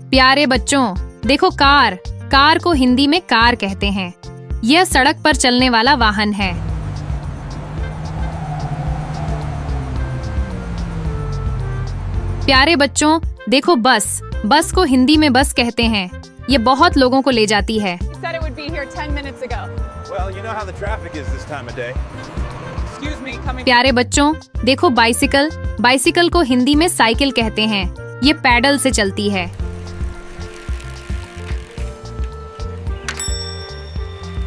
प्यारे बच्चों, देखो कार। कार को हिंदी में कार कहते हैं। यह सड़क पर चलने वाला वाहन है। प्यारे बच्चों, देखो बस। बस को हिंदी में बस कहते हैं। ये बहुत लोगों को ले जाती है। Said it would be here 10 minutes ago. Well, you know how the traffic is this time of day. Excuse me, coming. प्यारे बच्चों, देखो बाइसिकल। बाइसिकल को हिंदी में साइकिल कहते हैं। ये पैडल से चलती है।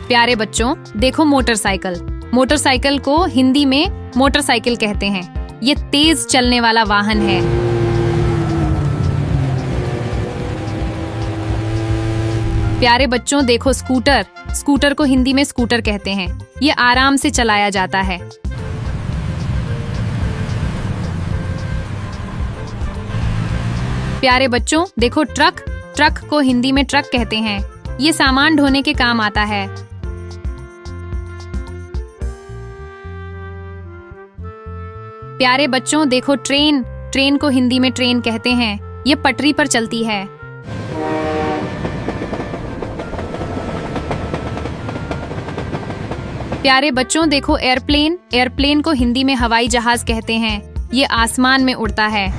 प्यारे बच्चों, देखो मोटरसाइकिल। मोटरसाइकिल को हिंदी में मोटरसाइकिल कहते हैं। ये तेज चलने वाला वाहन है। प्यारे बच्चों, देखो स्कूटर। स्कूटर को हिंदी में स्कूटर कहते हैं। ये आराम से चलाया जाता है। प्यारे बच्चों, देखो ट्रक। ट्रक को हिंदी में ट्रक कहते हैं। ये सामान ढोने के काम आता है। प्यारे बच्चों, देखो ट्रेन। ट्रेन को हिंदी में ट्रेन कहते हैं। ये पटरी पर चलती है। प्यारे बच्चों, देखो एयरप्लेन। एयरप्लेन को हिंदी में हवाई जहाज कहते हैं। ये आसमान में उड़ता है।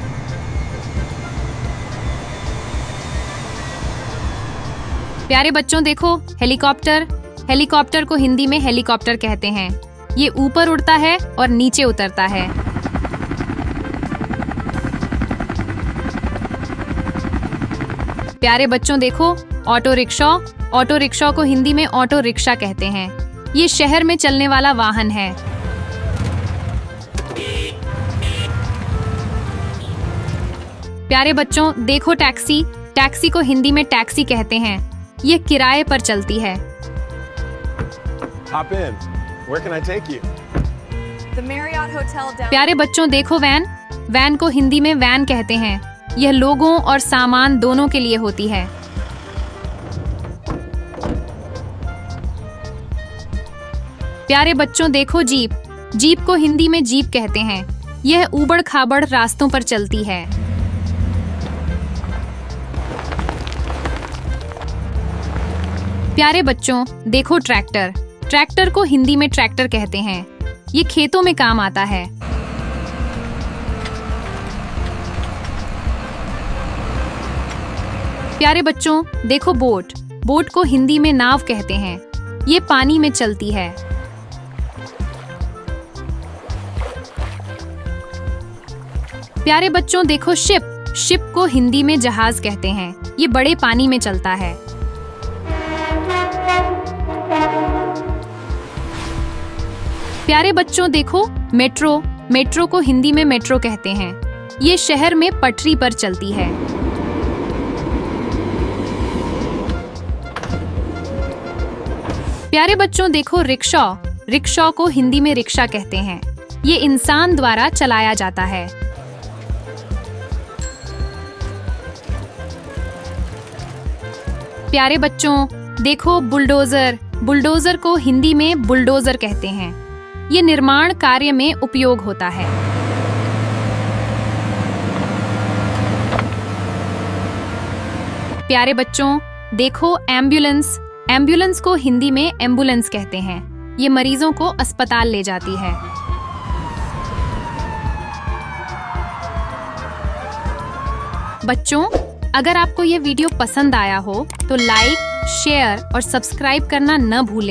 प्यारे बच्चों, देखो हेलीकॉप्टर। हेलीकॉप्टर को हिंदी में हेलीकॉप्टर कहते हैं। ये ऊपर उड़ता है और नीचे उतरता है। प्यारे बच्चों, देखो ऑटो रिक्शा। ऑटो रिक्शा को हिंदी में ऑटो रिक्शा कहते हैं। ये शहर में चलने वाला वाहन है। प्यारे बच्चों, देखो टैक्सी। टैक्सी को हिंदी में टैक्सी कहते हैं। ये किराए पर चलती है। Hop in. Where can I take you? The Marriott Hotel down. प्यारे बच्चों, देखो वैन। वैन को हिंदी में वैन कहते हैं। यह लोगों और सामान दोनों के लिए होती है। प्यारे बच्चों, देखो जीप। जीप को हिंदी में जीप कहते हैं। यह ऊबड़ खाबड़ रास्तों पर चलती है। प्यारे बच्चों, देखो ट्रैक्टर। ट्रैक्टर को हिंदी में ट्रैक्टर कहते हैं। ये खेतों में काम आता है। प्यारे बच्चों, देखो बोट। बोट को हिंदी में नाव कहते हैं। ये पानी में चलती है। प्यारे बच्चों, देखो शिप। शिप को हिंदी में जहाज कहते हैं। ये बड़े पानी में चलता है। प्यारे बच्चों, देखो मेट्रो। मेट्रो को हिंदी में मेट्रो कहते हैं। ये शहर में पटरी पर चलती है। प्यारे बच्चों, देखो रिक्शा। रिक्शा को हिंदी में रिक्शा कहते हैं। ये इंसान द्वारा चलाया जाता है। प्यारे बच्चों, देखो बुलडोजर। बुलडोजर को हिंदी में बुलडोजर कहते हैं। ये निर्माण कार्य में उपयोग होता है। प्यारे बच्चों, देखो एम्बुलेंस। एम्बुलेंस को हिंदी में एम्बुलेंस कहते हैं। ये मरीजों को अस्पताल ले जाती है। बच्चों, अगर आपको ये वीडियो पसंद आया हो तो लाइक, शेयर और सब्सक्राइब करना न भूलें।